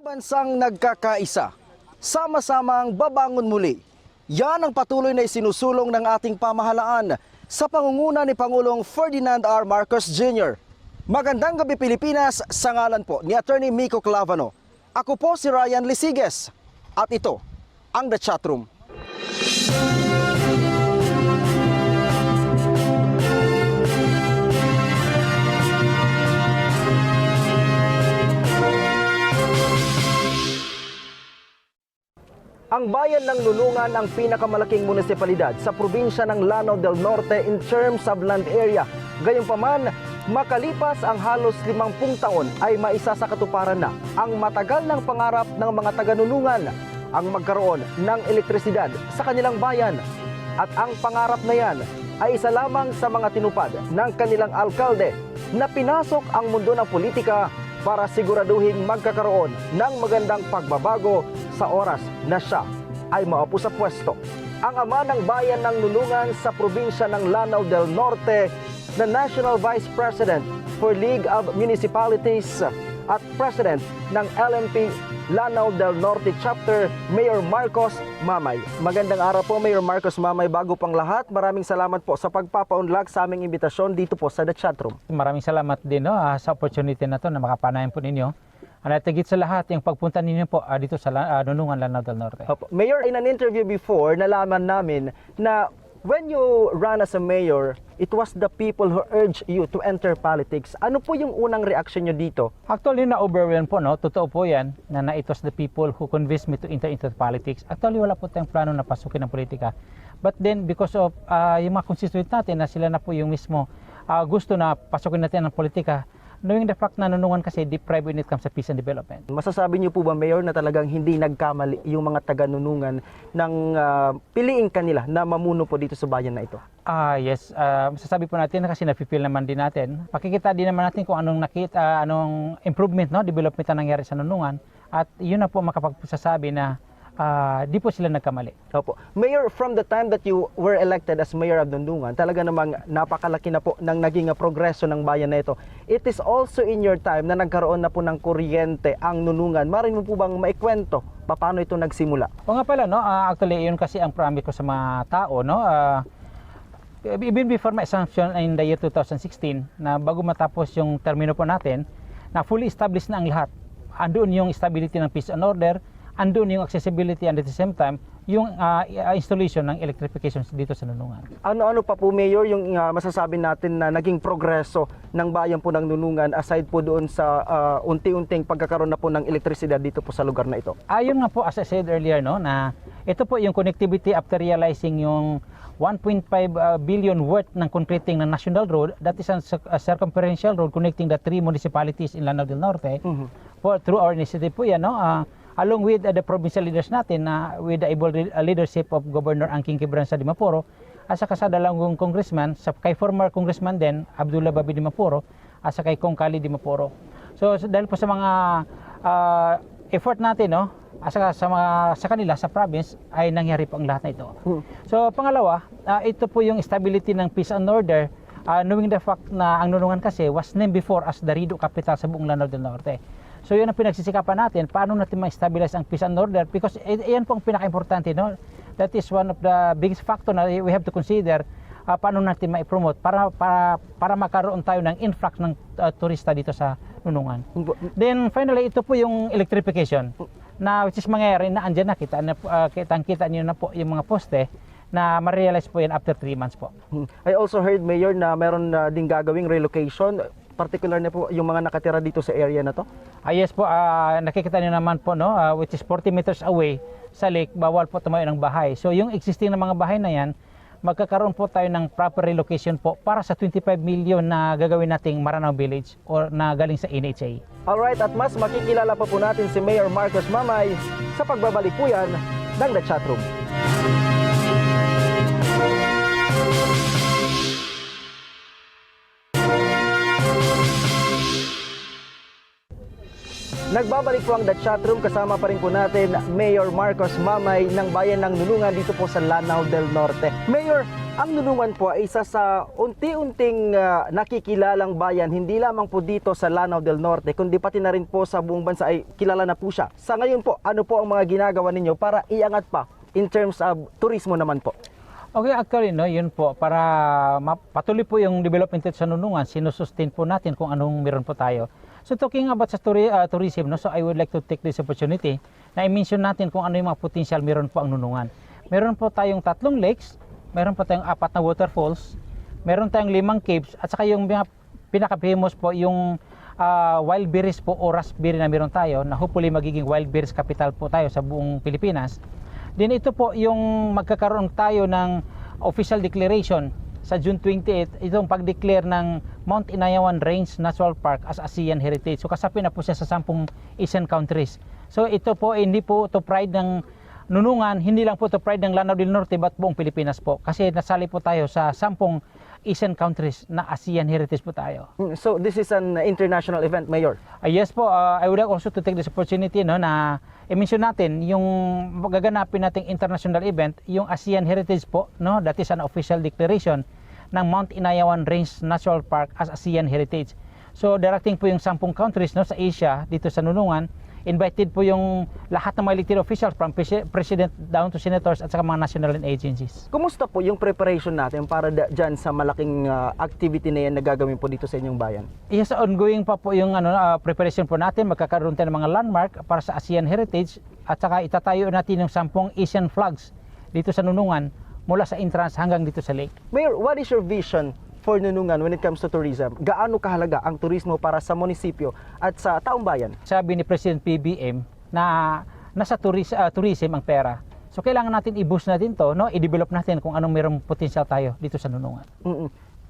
bansang nagkakaisa, sama-samang babangon muli. Yan ang patuloy na isinusulong ng ating pamahalaan sa pangunguna ni Pangulong Ferdinand R. Marcos Jr. Magandang gabi Pilipinas, sa ngalan po ni Attorney Miko Clavano. Ako po si Ryan Lisiges at ito ang The Chatroom. Ang bayan ng Lulungan ang pinakamalaking munisipalidad sa probinsya ng Lanao del Norte in terms of land area. Gayunpaman, makalipas ang halos 50 taon ay maisa sa katuparan na ang matagal ng pangarap ng mga taga-Lulungan ang magkaroon ng elektrisidad sa kanilang bayan. At ang pangarap na yan ay isa lamang sa mga tinupad ng kanilang alkalde na pinasok ang mundo ng politika para siguraduhin magkakaroon ng magandang pagbabago sa oras na siya ay maupo sa pwesto. Ang ama ng bayan ng Lulungan sa probinsya ng Lanao del Norte na National Vice President for League of Municipalities at President ng LMP Lanao del Norte Chapter, Mayor Marcos Mamay. Magandang araw po, Mayor Marcos Mamay. Bago pang lahat, maraming salamat po sa pagpapaunlak sa aming imbitasyon dito po sa The Chatroom. Maraming salamat din sa opportunity na to na makapanayan po ninyo. At higit sa lahat, yung pagpunta ninyo po dito sa Lulungan, Lanao del Norte. Mayor, in an interview before, nalaman namin na when you ran as a mayor, it was the people who urged you to enter politics. Ano po yung unang reaction nyo dito? Actually, na-overwhelmed po, no? Totoo po yan, na it was the people who convinced me to enter into politics. Actually, wala po tayong plano na pasukin ng politika. But then, because of yung mga constituent natin, na sila na po yung mismo gusto na pasukin natin ng politika, knowing the fact na Lulungan kasi deprived when it comes to peace and development. Masasabi niyo po ba, Mayor, na talagang hindi nagkamali yung mga taga-Lulungan ng piliin kanila na mamuno po dito sa bayan na ito? Yes. Masasabi po natin kasi napipil naman din natin. Pakikita din naman natin kung anong nakita, anong improvement, no, development na nangyari sa Lulungan. At yun na po makapagsasabi na di po sila nagkamali. Opo. Mayor, from the time that you were elected as Mayor of Lulungan, talaga namang napakalaki na po ng naging progreso ng bayan na ito. It is also in your time na nagkaroon na po ng kuryente ang Lulungan. Maaaring mo po bang maikwento paano ito nagsimula? O nga pala, no? Actually, yun kasi ang promise ko sa mga tao, no? Even before my assumption in the year 2016, na bago matapos yung termino po natin, na fully established na ang lahat. Andoon yung stability ng peace and order, andun yung accessibility and at the same time, yung installation ng electrification dito sa Lulungan. Ano-ano pa po, Mayor, yung masasabi natin na naging progreso ng bayan po ng Lulungan aside po doon sa unti-unting pagkakaroon na po ng elektrisidad dito po sa lugar na ito? Ayun nga po, as I said earlier, no, na ito po yung connectivity after realizing yung 1.5 billion worth ng concreting ng national road, that is a circumferential road connecting the 3 municipalities in Lanao del Norte. Through our initiative po yan, no, along with the provincial leaders natin, with the able leadership of Governor Angking Quebranza de Mapuro, at saka sa dalawang congressman, kay former congressman din, Abdullah Babi de Mapuro, at saka kay Kong Kali de Mapuro. So dahil po sa mga effort natin, no, at saka sa kanila, sa province, ay nangyari po ang lahat na ito. So pangalawa, ito po yung stability ng peace and order, knowing the fact na ang Lulungan kasi was named before as the Rido capital sa buong Lanao del Norte. So yun ang pinagsisikapan natin, paano natin ma-stabilize ang peace and order, because yan po ang pinaka-importante, no? That is one of the biggest factor na we have to consider, paano natin ma-promote para makaroon tayo ng influx ng turista dito sa Lulungan. Then finally, ito po yung electrification, na which is mangyayari na andyan na, kita niyo na po yung mga poste, na ma-realize po yan after 3 months po. I also heard, Mayor, na meron ding gagawing relocation, particular na po yung mga nakatira dito sa area na to? Yes po, nakikita niyo naman po, no, which is 40 meters away sa lake, bawal po tumayo ng bahay. So yung existing na mga bahay na yan, magkakaroon po tayo ng proper relocation po para sa 25 million na gagawin nating Maranao Village or na galing sa NHA. Alright, at mas makikilala pa po natin si Mayor Marcos Mamay sa pagbabalik po yan ng The Chatroom. Nagbabalik po ang The Chatroom, kasama pa rin po natin Mayor Marcos Mamay ng bayan ng Lulungan dito po sa Lanao del Norte. Mayor, Ang Nunungan po ay isa sa unti-unting nakikilalang bayan, hindi lamang po dito sa Lanao del Norte, kundi pati na rin po sa buong bansa ay kilala na po siya. Sa ngayon po, ano po ang mga ginagawa ninyo para iangat pa in terms of turismo naman po? Okay, actually, no, yun po, para patuloy po yung development sa Nunungan, sinusustain po natin kung anong meron po tayo. So talking about sa tourism, no, so I would like to take this opportunity na i-mention natin kung ano yung mga potential meron po ang Nunungan. Meron po tayong 3 lakes, meron po tayong 4 na waterfalls, meron tayong 5 caves, at saka yung pinaka-famous po yung wild berries po o raspberry na meron tayo, na hopefully magiging wild berries capital po tayo sa buong Pilipinas. Then ito po yung magkakaroon tayo ng official declaration sa June 28, itong pag-declare ng Mount Inayawan Range National Park as ASEAN Heritage. So kasapi na po siya sa 10 Asian countries. So ito po hindi po to pride ng Nunungan, hindi lang po to pride ng Lanao del Norte, but buong Pilipinas po. Kasi nasali po tayo sa 10 Asian countries na ASEAN Heritage po tayo. So this is an international event, Mayor? Yes po, I would like also to take this opportunity, no, na i-mention natin yung gaganapin nating international event, yung ASEAN Heritage po, no, that is an official declaration ng Mount Inayawan Range National Park as ASEAN Heritage. So directing po yung 10 countries, no, sa Asia dito sa Nunungan. Invited po yung lahat ng mga elected officials from president down to senators at saka mga national agencies. Kumusta po yung preparation natin para dyan sa malaking activity na yan na gagawin po dito sa inyong bayan? Yes, ongoing pa po yung preparation po natin. Magkakaroon tayo ng mga landmark para sa ASEAN Heritage at saka itatayo natin yung 10 Asian flags dito sa Nunungan mula sa entrance hanggang dito sa lake. Mayor, what is your vision for Nunungan when it comes to tourism? Gaano kahalaga ang turismo para sa munisipyo at sa taong bayan? Sabi ni President PBM na nasa tourism ang pera. So kailangan natin i-boost natin to, no? I-develop natin kung anong mayroong potential tayo dito sa Nunungan.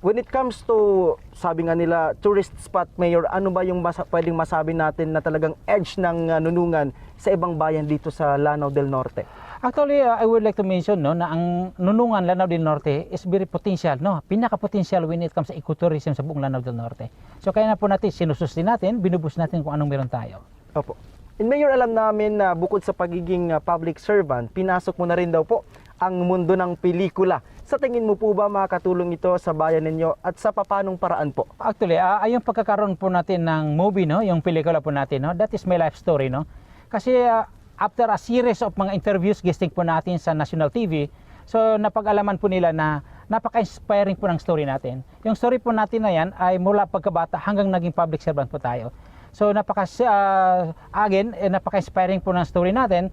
When it comes to, sabi nga nila, tourist spot, Mayor, ano ba yung pwedeng masabi natin na talagang edge ng Nunungan sa ibang bayan dito sa Lanao del Norte? Actually, I would like to mention, no, na ang Nunungan, Lanao del Norte is very potential, no? Pinaka-potential when it comes sa ecotourism sa buong Lanao del Norte. So kaya na po natin, sinusustain natin, binubus natin kung anong meron tayo. Opo. And Mayor, alam namin na bukod sa pagiging public servant, pinasok mo na rin daw po ang mundo ng pelikula. Sa tingin mo po ba makakatulong ito sa bayan ninyo at sa papanong paraan po? Actually, yung pagkakaroon po natin ng movie, no, yung pelikula po natin, no, that is my life story, no? Kasi after a series of mga interviews, guesting po natin sa national TV, so napag-alaman po nila na napaka-inspiring po ng story natin. Yung story po natin na yan ay mula pagkabata hanggang naging public servant po tayo. So napaka-inspiring po ng story natin,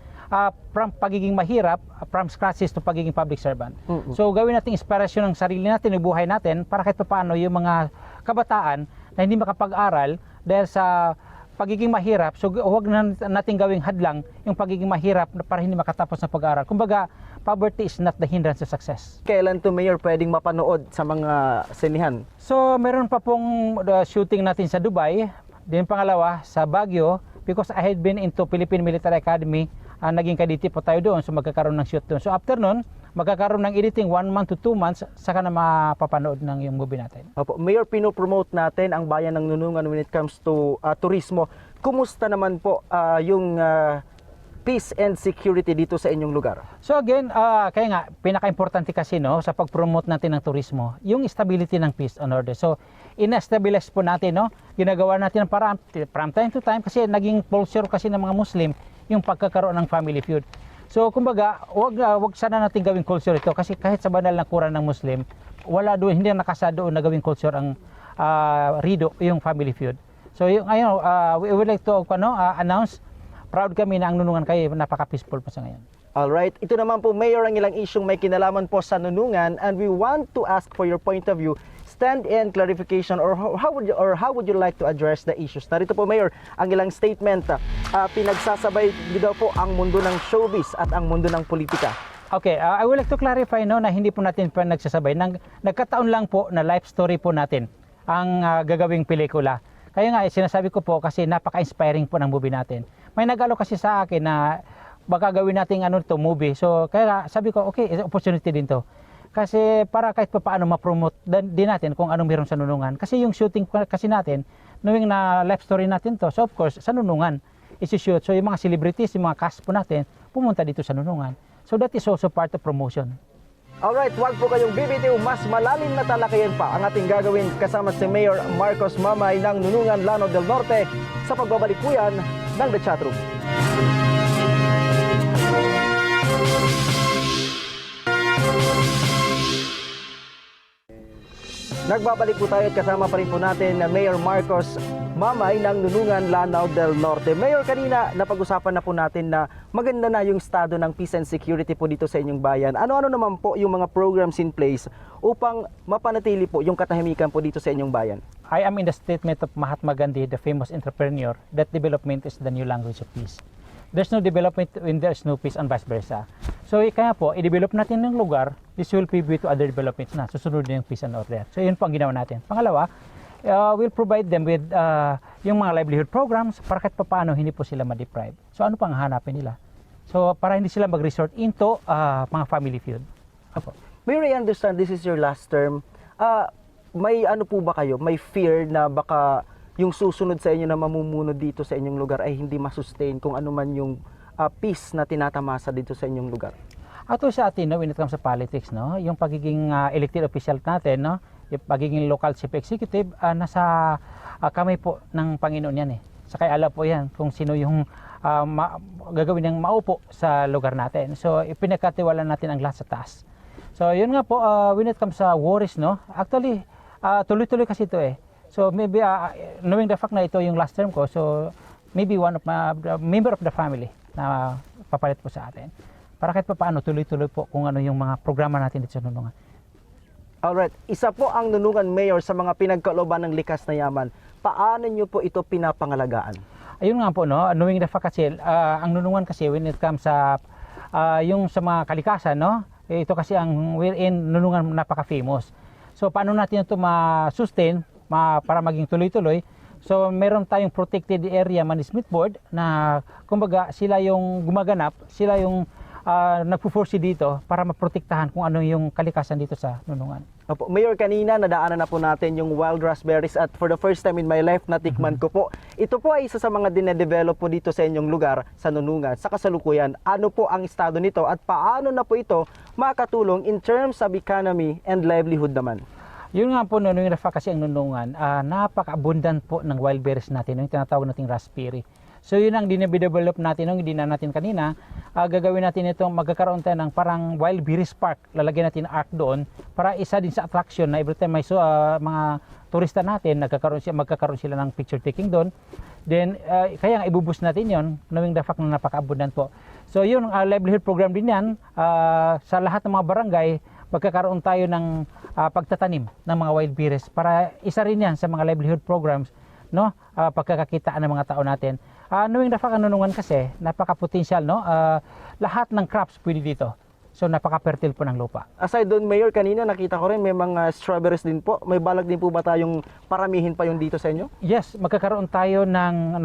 from pagiging mahirap, from scratches to pagiging public servant. So gawin natin inspirasyon ng sarili natin, ng buhay natin, para kahit paano yung mga kabataan na hindi makapag-aral dahil sa pagiging mahirap, so huwag na natin gawing hadlang yung pagiging mahirap para hindi makatapos ng pag-aaral. Kumbaga, poverty is not the hindrance to success. Kailan to, Mayor, pwedeng mapanood sa mga sinihan? So meron pa pong shooting natin sa Dubai, din pangalawa sa Baguio, because I had been into Philippine Military Academy, naging kadete po tayo doon, so magkakaroon ng shoot doon. So after nun, magkakaroon ng editing 1 month to 2 months, saka na mapapanood ng yung movie natin. Opo, Mayor, pinopromote natin ang bayan ng Nunungan when it comes to turismo. Kumusta naman po yung peace and security dito sa inyong lugar? So again, kaya nga, pinaka-importante kasi, no, sa pag-promote natin ng turismo, yung stability ng peace and order. So, ina-stabilize po natin, no, ginagawa natin from time to time, kasi naging culture kasi ng mga Muslim, yung pagkakaroon ng family feud. So kumbaga, wag sana natin gawing culture ito, kasi kahit sa banal na Quran ng Muslim, wala doon, hindi nakasa doon na gawing culture ang rido, yung family feud. So yung we would like to announce, proud kami na ang Nunungan kayo napaka-peaceful pa sa ngayon. Alright, ito naman po, Mayor, ang ilang isyong may kinalaman po sa Nunungan, and we want to ask for your point of view, stand-in clarification, or how would you like to address the issues? Narito po, Mayor, ang ilang statement. Pinagsasabay daw po ang mundo ng showbiz at ang mundo ng politika. Okay, I would like to clarify, no, na hindi po natin pa nagsasabay. Nagkataon lang po na life story po natin ang gagawing pelikula. Kaya nga, sinasabi ko po kasi napaka-inspiring po ng movie natin. May nag-alok kasi sa akin na baka gawin natin movie. So kaya sabi ko, okay, opportunity din to. Kasi para kahit pa paano ma-promote din natin kung anong meron sa Nunungan. Kasi yung shooting kasi natin, knowing na life story natin to, so of course, sa Nunungan, isi-shoot. So yung mga celebrities, yung mga cast po natin, pumunta dito sa Nunungan. So that is also part of promotion. Alright, huwag po kayong bibitiw, mas malalim na talakayan pa ang ating gagawin kasama si Mayor Marcos Mamay ng Nunungan, Lanao del Norte sa pagbabalik po yan ng The Chat Room. Nagbabalik po tayo at kasama pa rin po natin na Mayor Marcos Mamay ng Nunungan, Lanao del Norte. Mayor, kanina napag-usapan na po natin na maganda na yung estado ng peace and security po dito sa inyong bayan. Ano-ano naman po yung mga programs in place upang mapanatili po yung katahimikan po dito sa inyong bayan? I am in the statement of Mahatma Gandhi, the famous entrepreneur, that development is the new language of peace. There's no development when there's no peace and vice versa. So kaya po, i-develop natin ng lugar, this will pivot to other developments na, susunod na yung peace and order. So yun po ang ginawa natin. Pangalawa, we'll provide them with yung mga livelihood programs para kahit paano hindi po sila ma-deprive. So ano pang hanapin nila? So para hindi sila mag-resort into mga family feud. Apo. Mayor, I understand this is your last term. May ano po ba kayo? May fear na baka yung susunod sa inyo na mamumuno dito sa inyong lugar ay hindi masustain kung ano man yung peace na tinatamasa dito sa inyong lugar? Ato sa atin, no, when it comes sa politics, no, yung pagiging elected official natin, no, yung pagiging local chief executive, nasa kamay po ng Panginoon yan eh. Sakay alam po yan kung sino yung gagawin niyang maupo sa lugar natin. So ipinagkatiwala natin ang lahat sa taas. So yun nga po, when it comes sa worries, no, actually tuloy-tuloy kasi ito eh. So maybe knowing the fact na ito yung last term ko, so maybe one of my member of the family na papalit po sa atin. Para kahit pa paano tuloy-tuloy po kung ano yung mga programa natin dito sa Nunungan. Alright, isa po ang Nunungan Mayor sa mga pinagkalooban ng likas na yaman. Paano nyo po ito pinapangalagaan? Ayun nga po, no, knowing the fact kasi, ang Nunungan kasi when it comes sa yung sa mga kalikasan, no, ito kasi ang wherein Nunungan napaka-famous. So paano natin ito ma-sustain para maging tuloy-tuloy? So meron tayong protected area management board na kumbaga sila yung gumaganap, sila yung nagpo-force dito para maprotektahan kung ano yung kalikasan dito sa Nunungan. Opo, Mayor, kanina nadaanan na po natin yung wild raspberries at for the first time in my life natikman ko po. Ito po ay isa sa mga dinedevelop po dito sa inyong lugar sa Nunungan. Sa kasalukuyan, ano po ang estado nito at paano na po ito makatulong in terms of economy and livelihood naman? Yun nga po, no, yung kasi ang Nunungan, napaka-abundant po ng wild berries natin, yung tinatawag nating raspberry. So yun ang dinedevelop natin, yung hindi na natin kanina, gagawin natin ito, magkakaroon tayo ng parang wild berries park, lalagyan natin arc doon, para isa din sa attraction na every time may mga turista natin, magkakaroon sila ng picture taking doon. Then, kaya nga ibubus natin yon, knowing the fact na napaka-abundant po. So yun, livelihood program din yan, sa lahat ng mga barangay, magkakaroon tayo ng pagtatanim ng mga wild berries para isa rin yan sa mga livelihood programs, no, pagkakakitaan ng mga tao natin. Knowing the fact ang Nunungan kasi napaka-potential, no, lahat ng crops pwede dito. So napaka-fertile po ng lupa. Aside doon, Mayor, kanina nakita ko rin may mga strawberries din po. May balak din po ba tayong paramihin pa yung dito sa inyo? Yes, magkakaroon tayo ng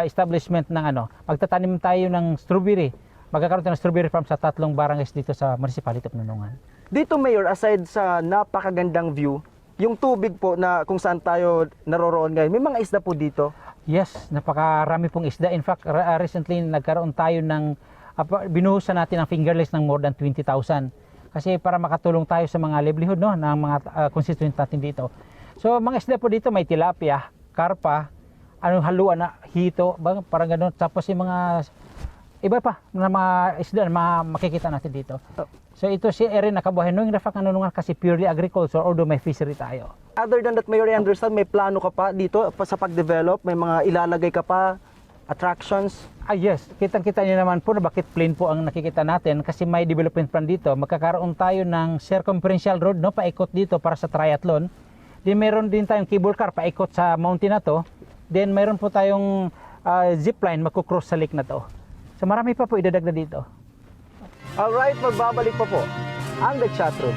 establishment ng magtatanim tayo ng strawberry. Magkakaroon tayo ng strawberry farm sa 3 barangays dito sa municipality of Nunungan. Dito, Mayor, aside sa napakagandang view, yung tubig po na kung saan tayo naroroon ngayon, may mga isda po dito? Yes, napakarami pong isda. In fact, recently nagkaroon tayo ng binuhusan natin ang fingerless ng more than 20,000. Kasi para makatulong tayo sa mga livelihood, no, ng mga constituent natin dito. So mga isda po dito may tilapia, karpa, haluan na hito, parang gano'n. Tapos yung mga iba pa na mga isda na makikita natin dito. So ito si Erin nakabuhay nung fact Nunungan kasi purely agriculture, although may fishery tayo. Other than that, Mayor, I understand may plano ka pa dito sa pag-develop, may mga ilalagay ka pa, attractions? Yes, kitang-kita niyo naman po na bakit plain po ang nakikita natin kasi may development plan dito. Magkakaroon tayo ng circumferential road, no, paikot dito para sa triathlon. Then meron din tayong cable car paikot sa mountain na to. Then meron po tayong zipline magko-cross sa lake na to. So marami pa po idadagdag dito. Alright, magbabalik pa po ang The Chat Room.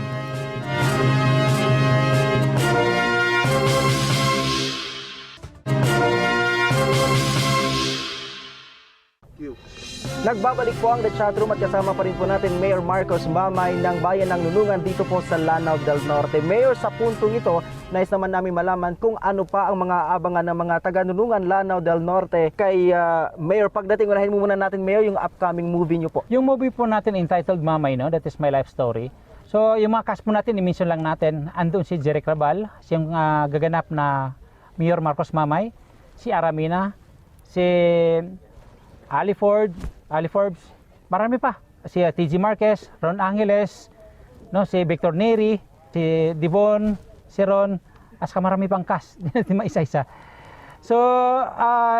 Nagbabalik po ang The Chat Room at kasama pa rin po natin Mayor Marcos Mamay ng Bayan ng Nunungan dito po sa Lanao del Norte. Mayor, sa puntong ito, nais naman namin malaman kung ano pa ang mga abangan ng mga taga-Nunungan, Lanao del Norte. Kay Mayor, pagdating, unahin muna natin, Mayor, yung upcoming movie nyo po. Yung movie po natin entitled Mamay, no? That is my life story. So yung mga cast po natin, i-mention lang natin, andun si Jeric Rabal, siyang gaganap na Mayor Marcos Mamay, si Aramina, si Ali Forbes, marami pa. Si TG Marquez, Ron Angeles, no, si Victor Neri, si Divon, si Ron, as marami pang cast, hindi maisa-isa. So,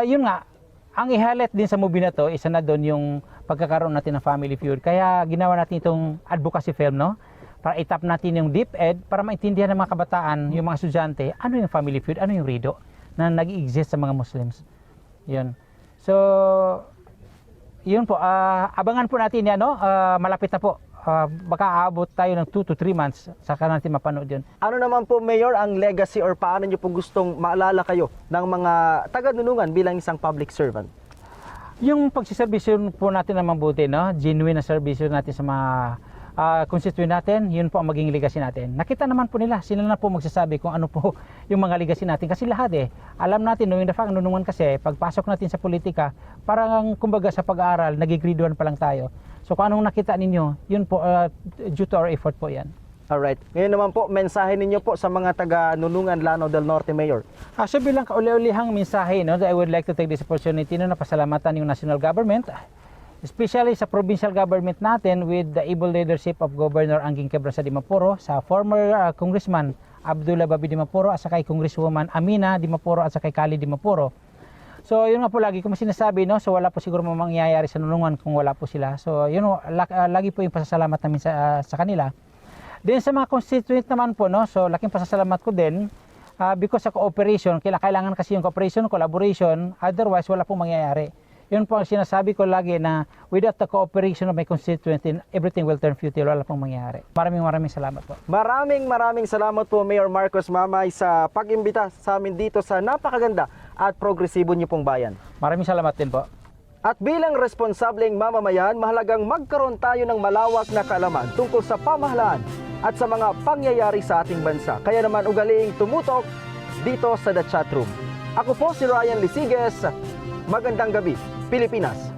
yun nga, ang i-highlight din sa movie na to, isa na doon yung pagkakaroon natin ng family feud. Kaya ginawa natin itong advocacy film, no? Para itap natin yung deep ed, para maintindihan ng mga kabataan, yung mga estudyante, ano yung family feud, ano yung rido na nag-exist sa mga Muslims. Yun. So, yun po, abangan po natin yan, no? Malapit na po. Baka aabot tayo ng 2 to 3 months saka natin mapanood yun. Ano naman po, Mayor, ang legacy or paano nyo po gustong maalala kayo ng mga taga-Nunungan bilang isang public servant? Yung pagsiservisyon po natin na mabuti, no? Genuine na servisyo natin sa mga constituent natin, yun po ang maging legacy natin. Nakita naman po nila, sila na po magsasabi kung ano po yung mga legacy natin. Kasi lahat alam natin, knowing the fact, Nunungan kasi, pagpasok natin sa politika, parang kumbaga sa pag-aaral, nag-grade 1 pa lang tayo. So kung anong nakita ninyo, yun po, due to our effort po yan. Alright. Ngayon naman po, mensahe ninyo po sa mga taga-Nunungan, Lanao del Norte, Mayor. So bilang kauli-ulihang mensahe, no, I would like to take this opportunity na pasalamatan yung national government, especially sa provincial government natin with the able leadership of Governor Angking Quebra sa Dimapuro, sa former Congressman Abdullah Babi Dimapuro, at sa kay Congresswoman Amina Dimapuro at sa kay Kali Dimapuro. So yun nga po lagi kung sinasabi, no, so wala po siguro mangyayari sa Nunungan kung wala po sila. So yun lagi po yung pasasalamat namin sa kanila. Then sa mga constituent naman po, no, so laking pasasalamat ko din because sa cooperation, kailangan kasi yung cooperation, collaboration, otherwise wala pong mangyayari. Yun po ang sinasabi ko lagi na without the cooperation of my constituent, everything will turn futile, wala pong mangyayari. Maraming salamat po. Maraming salamat po, Mayor Marcos Mamay, sa pag-imbita sa amin dito sa napakaganda at progresibo niyo pong bayan. Maraming salamat din po. At bilang responsableng mamamayan, mahalagang magkaroon tayo ng malawak na kaalaman tungkol sa pamahalaan at sa mga pangyayari sa ating bansa. Kaya naman ugaliing tumutok dito sa The Chat Room. Ako po si Ryan Lisiges. Magandang gabi, Pilipinas.